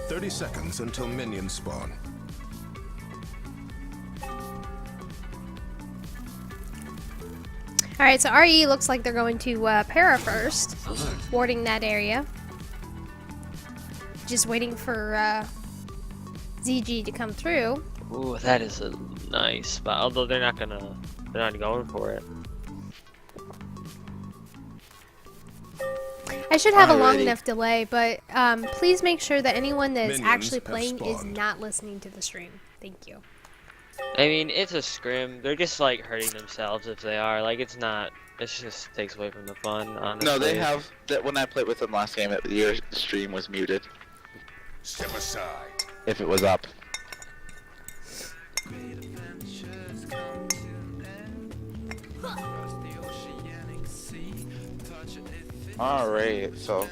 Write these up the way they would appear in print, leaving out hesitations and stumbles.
30 seconds until minions spawn. Alright, so RE looks like they're going to para first, warding that area. Just waiting for zG to come through. Ooh, that is a nice spot. Although they're not going for it. I should have a long enough delay, but please make sure that anyone that is actually playing is not listening to the stream. Thank you. I mean, it's a scrim. They're just like hurting themselves if they are. Like, it's not. It just takes away from the fun, honestly. No, they have. That when I played with them last game, your stream was muted. Step aside. If it was up. Alright, so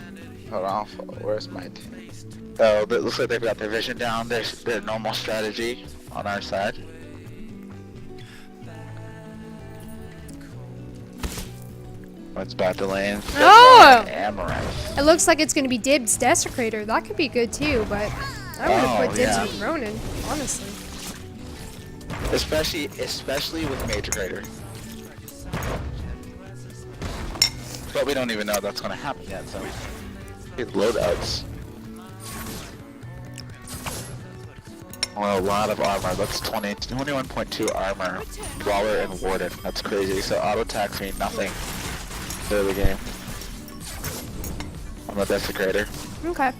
hold on. Where's my team? Oh, it looks like they've got their vision down. There's their normal strategy on our side. What's about to land? Oh! Amaranth. It looks like it's going to be Dibs Desecrator. That could be good too, but I would have put Dibs with Ronin, honestly. Especially with Major Crater. But we don't even know that's going to happen yet, so get loadouts. Well, a lot of armor. That's 21.2 armor. Brawler and Warden. That's crazy. So auto attacks mean nothing for the game. I'm a Desecrator. Okay.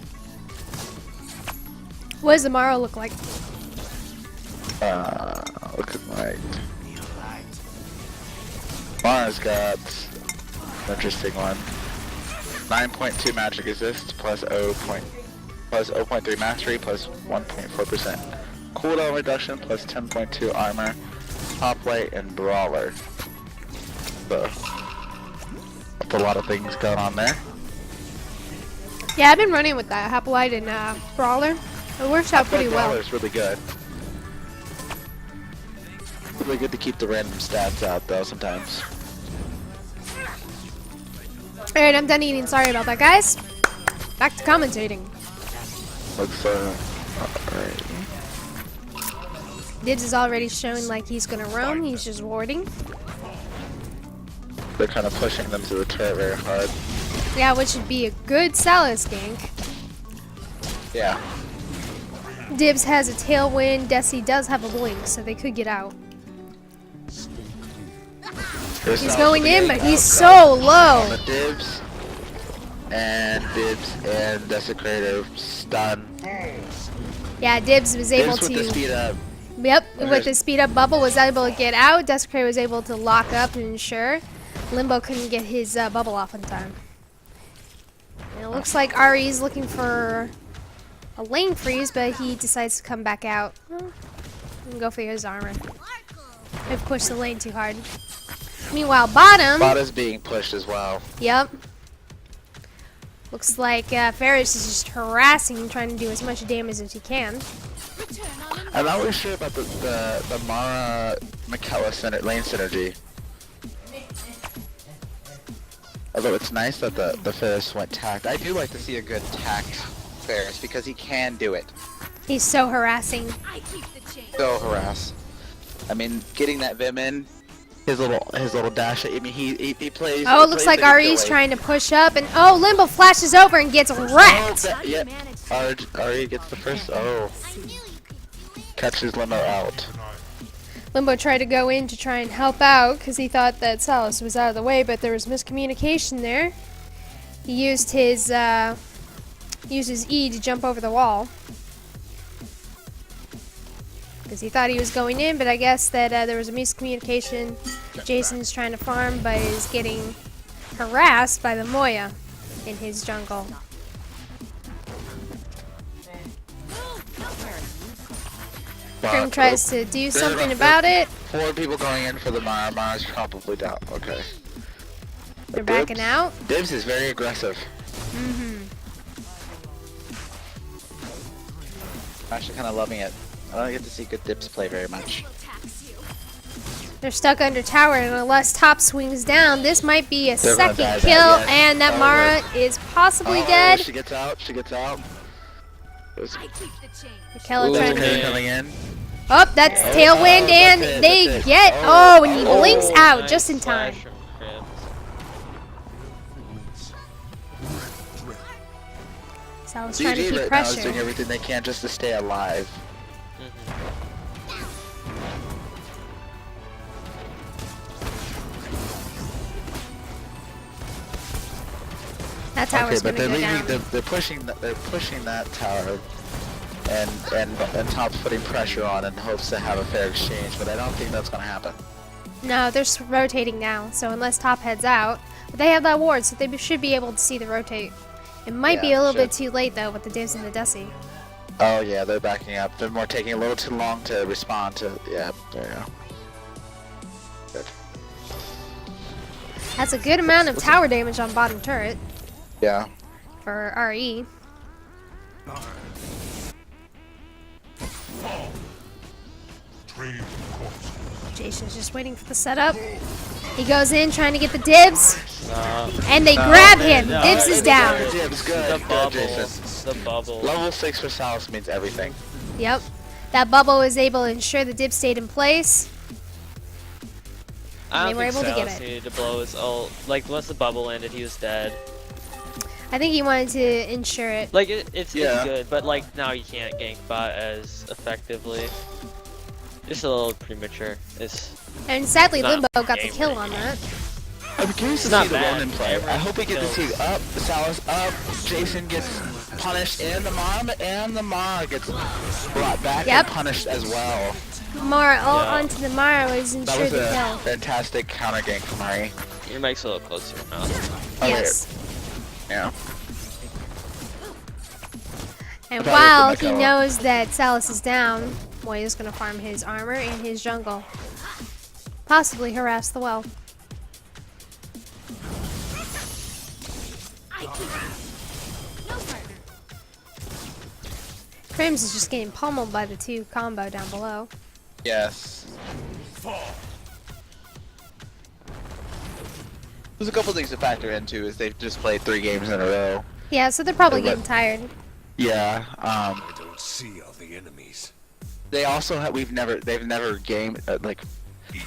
What does the Morrow look like? Looking like Mara's got an interesting one. 9.2 magic resist plus 0.3 mastery plus 1.4% cooldown reduction plus 10.2 armor, hoplite, and brawler. So that's a lot of things going on there. Yeah, I've been running with that hoplite and brawler. It works out pretty well. Brawler's really good. Really good to keep the random stats out though sometimes. Alright, I'm done eating. Sorry about that, guys. Back to commentating. Looks alright. Dibs is already showing like he's gonna roam. He's just warding. They're kind of pushing them to the turret very hard. Yeah, which would be a good Salas gank. Yeah. Dibs has a tailwind. Desi does have a blink, so they could get out. He's going in, but he's so low. On the Dibs and Desecrator stun. Yeah, Dibs was able Dibs to. with the speed up. Yep, with the speed up bubble was able to get out. Desecrator was able to lock up and ensure. Limbo couldn't get his bubble off in time. And it looks like Ari's looking for a lane freeze, but he decides to come back out. And go for his armor. I've pushed the lane too hard. Meanwhile, bottom. Bot is being pushed as well. Yep. Looks like Ferris is just harassing, trying to do as much damage as he can. I'm not really sure about the Mara Mikella lane synergy. Although it's nice that the Ferris went tact. I do like to see a good tact Ferris because he can do it. He's so harassing. So harass. I mean, getting that Vim in, his little dash. I mean, he plays. Oh, it looks like Ari's trying to push up, and oh, Limbo flashes over and gets wrecked. Oh, yeah. Ari gets the first. Oh, catches Limbo out. Limbo tried to go in to try and help out because he thought that Salas was out of the way, but there was miscommunication there. He used his E to jump over the wall because he thought he was going in, but I guess that there was a miscommunication. Jason's trying to farm, but is getting harassed by the Moya in his jungle. Grim tries to do something about it. 4 people going in for the Mara. Mara's probably down. Okay. They're backing out. Dibs is very aggressive. I'm actually kind of loving it. I don't get to see good Dibs play very much. They're stuck under tower, and unless top swings down, this might be a They're gonna second die kill, that, yes. and that Mara is possibly dead. She gets out. She gets out. Michaela Ooh, trying Desecrator to. coming in. Oh, that's tailwind, and that's it, they that's it. get. Oh, Oh, and he oh, blinks out Nice just in time. flash from Cribs. Sal's trying to zG keep right now is doing pressure. everything they can just to stay alive. That tower's but gonna go down. they're pushing that tower, and Top's putting pressure on in hopes to have a fair exchange. But I don't think that's gonna happen. No, they're rotating now, so unless Top heads out. But they have that ward, so they should be able to see the rotate. It might be Yeah, a little they bit too late, though, with the divs and the Desi. Oh yeah, they're backing up. They're more taking a little too long to respond to. Yeah, there you go. Good. That's a good amount of tower damage on bottom turret Yeah. for RE. Jason's just waiting for the setup. He goes in trying to get the dibs, and they grab him. no, Dibs is down. Dibs, good. The Good, bubble. Jason. The bubble. Level 6 for Salas means everything. Yep. That bubble was able to ensure the dib stayed in place. I they don't were think able to get Salas it. needed to blow his ult. Like, once the bubble landed, he was dead. I think he wanted to ensure it. Like, it's Yeah. good, but, like, now you can't gank bot as effectively. Just a little premature. And sadly, Not Limbo got the game kill ready. on that. I'm curious to Not see the bad. one in play. Everyone I hope we get to kills. see up, Salas up, Jason gets punished, and the Mara gets brought back Yep. and punished as well. Mara ult Yeah. onto the Mara was That ensured was the a kill. fantastic counter gank from Mari. Your mic's a little closer now. Oh, Yes. Yeah. And Probably while for he Michaela. knows that Salas is down, Moy is going to farm his armor and his jungle. Possibly harass the well. Crims is just getting pummeled by the 2 combo down below. Yes. There's a couple things to factor into is they've just played 3 games in a row. Yeah, so they're probably But- getting tired. Yeah. I don't see all the enemies. They also have they've never gamed like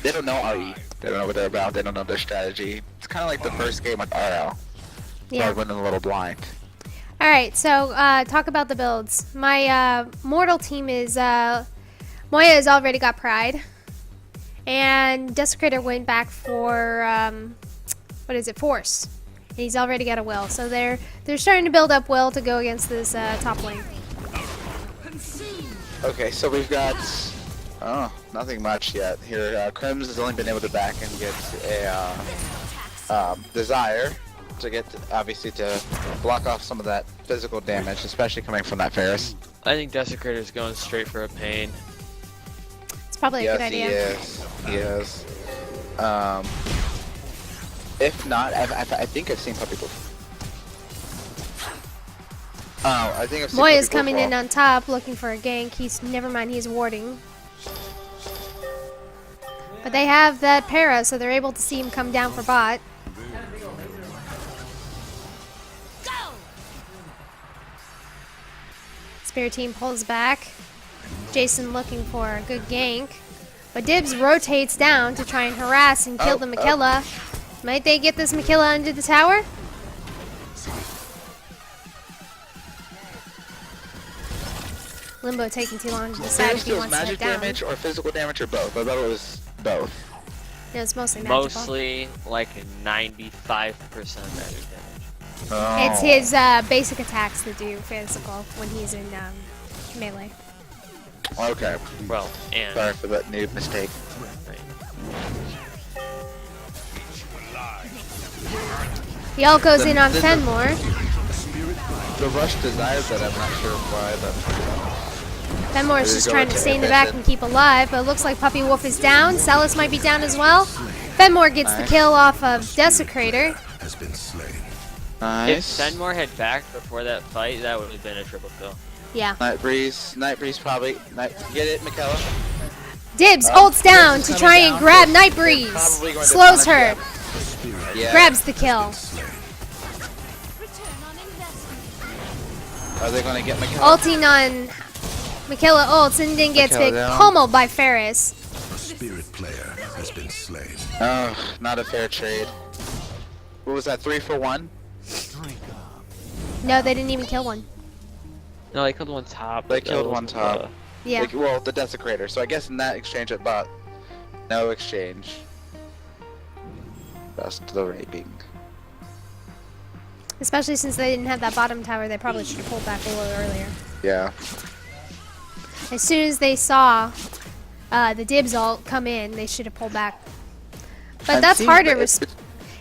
they don't know RE. They don't know what they're about. They don't know their strategy. It's kind of like the first game with RL. So I Yeah. went in a little blind. Alright, so talk about the builds. My mortal team is Moya has already got Pride. And Desecrator went back for what is it, Force. And he's already got a Will. So they're starting to build up Will to go against this top lane. Okay, so we've got nothing much yet here. Crims has only been able to back and get a Desire to get obviously to block off some of that physical damage, especially coming from that Ferris. I think Desecrator's going straight for a pain. It's probably a Yes, good idea. he is. If not, I think I've seen puppy before. Oh, I think I've seen Moya's puppy coming in before. on top looking for a gank. Never mind, he's warding. But they have that para, so they're able to see him come down for bot. Spirit team pulls back. Jason looking for a good gank. But Dibs rotates down to try and harass and kill the Makilla. Might they get this Makilla under the tower? Limbo taking too long to decide Ferris if he deals wants to head magic down. damage or physical damage or both. I thought it was both. No, it's mostly magical. Mostly like 95% magic damage. Oh. It's his basic attacks that do physical when he's in melee. Okay. Well, and Sorry for that new mistake. He all goes in on the- Fenmore. The rush desires that I'm not sure why. Fenmore's There just you go, trying to okay, stay in the that's back it. and keep alive, but it looks like Puppy Wolf is down. Celis might be down as well. Fenmore gets the Nice. kill off of Desecrator. Has been slain. if Nice. Fenmore had backed before that fight, that would have been a triple kill. Yeah. Night Breeze probably. Get it, Michaela. Dibs Oh, ults down Dibs to is try coming and down. grab Dibs Night is Breeze. probably going to Slows punish her. them. Yeah. Grabs the kill. Are they gonna get Michaela? Ulting on Michaela ults and then gets Michaela hit down. pummeled by Ferris. A spirit player has been slain. Oh, not a fair trade. What was that, 3 for 1? No, they didn't even kill one. No, they killed one top. They but killed those, one top. Yeah. Well, the Desecrator. So I guess in that exchange it bought no exchange. Just the raping. Especially since they didn't have that bottom tower, they probably should have pulled back a little earlier. Yeah. As soon as they saw the Dibs ult come in, they should have pulled back. But I've that's seen hard to it-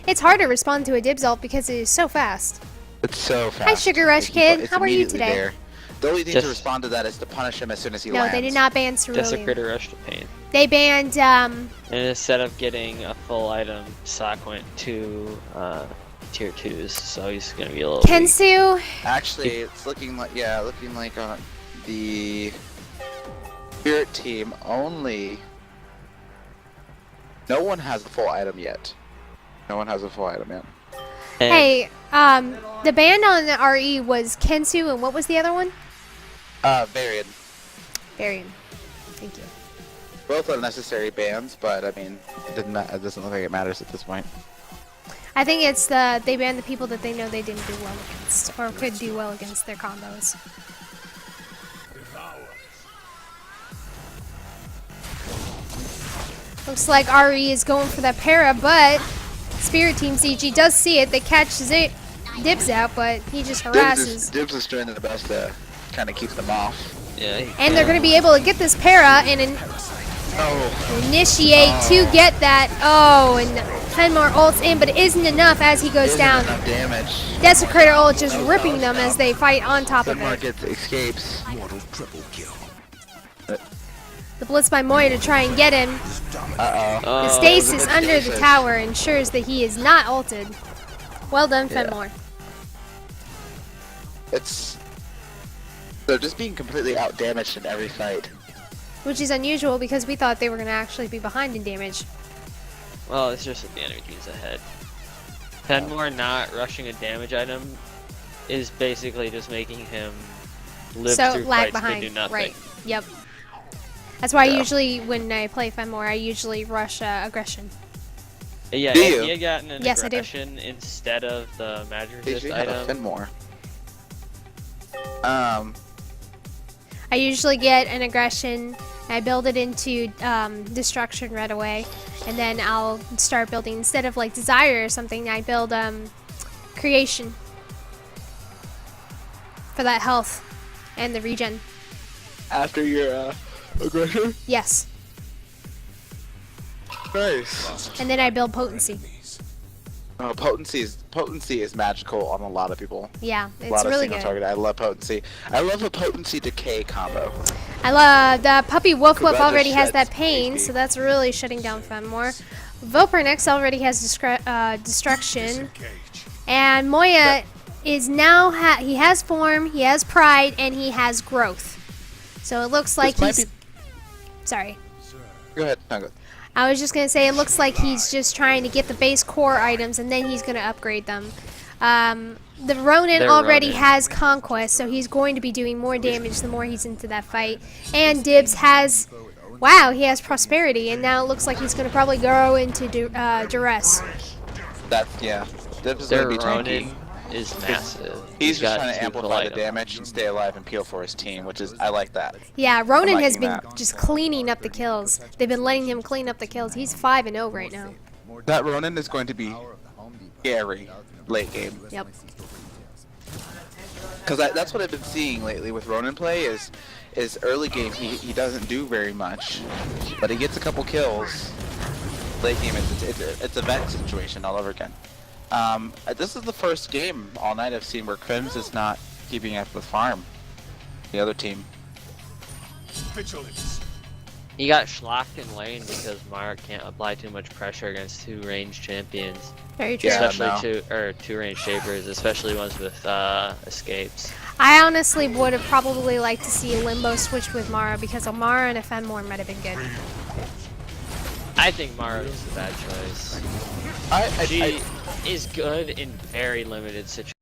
it's hard to respond to a Dibs ult because it is so fast. It's so fast. Hi, Sugar Rush Like, Kid. it's How are you immediately today? there. The only thing Just- to respond to that is to punish him as soon as he No, lands. they did not ban Cerulean. Desecrator Rush to Pain. They banned And instead of getting a full item, Sock went to tier 2s, so he's gonna be a little weak. Kensu. Actually, it's looking like the Spirit team only. No one has a full item yet. No one has a full item yet. And Hey, the ban on the RE was Kensu, and what was the other one? Varied. Varian. Thank you. Both unnecessary bans, but I mean, it doesn't look like it matters at this point. I think it's they banned the people that they know they didn't do well against, or could do well against their combos. Looks like RE is going for that para, but Spirit Team zG does see it. They catch Dibs out, but he just harasses. Dibs is doing the best to kind of keep them off. yeah, he And they're can. going to be able to get this para and Oh, initiate to get that. Oh, and Fenmore ults in, but it isn't enough as he goes isn't down. enough damage. Desecrator ult just ripping them as they fight on top of Fenmore it. gets escapes. Mortal triple kill. The blitz by Moya to try and get him. Uh-oh. The Oh, stasis good under the stasis. tower ensures that he is not ulted. Well done, Yeah. Fenmore. They're just being completely out-damaged in every fight. Which is unusual because we thought they were going to actually be behind in damage. Well, it's just that the enemy team's ahead. Fenmore not rushing a damage item is basically just making him live So through lag fights and behind. do nothing. Right. Yep. That's why I Yeah. usually, when I play Fenmore, I usually rush aggression. Yeah, Do if you? he had gotten an Yes, I do. aggression instead of the magic resist They had a item, Fenmore. I usually get an aggression, and I build it into destruction right away, and then I'll start building, instead of like desire or something, I build creation for that health and the regen. After your aggression? Yes. Nice. And then I build potency. Oh, potency is magical on a lot of people. Yeah, A it's lot of really single good. target. I love potency. I love a potency decay combo. I love the puppy Woof Cool, Woof that already just has that sheds pain, HP. so that's really shutting down Fenmore. Vopernex already has destruction, Disengage. and Moya is now he has form, he has pride, and he has growth. So it looks like This might he's be- sorry. Go ahead. No, go. I was just gonna say it looks like he's just trying to get the base core items and then he's gonna upgrade them. The Ronin They're already Ronin. has conquest, so he's going to be doing more damage the more he's into that fight. And Dibs has, wow, he has prosperity, and now it looks like he's gonna probably go into duress. Yeah. Dibs is their gonna be tanky. Ronin is massive. He's just got trying to two amplify full the items. damage and stay alive and peel for his team, which is I like that. Yeah, Ronin has liking been that. just cleaning up the kills. They've been letting him clean up the kills. He's 5-0 right now. That Ronin is going to be scary late game. Yep. Because that's what I've been seeing lately with Ronin play is early game he doesn't do very much, but he gets a couple kills. Late game it's a vet situation all over again. This is the first game all night I've seen where Crims is not keeping up with Farm, the other team. Vigilance. He got schlocked in lane because Mara can't apply too much pressure against two ranged champions, Very true. Yeah. especially two ranged shapers, especially ones with escapes. I honestly would have probably liked to see Limbo switch with Mara because a Mara and a Fenmore might have been good. I think Mara is the bad choice. I She is good in very limited situations.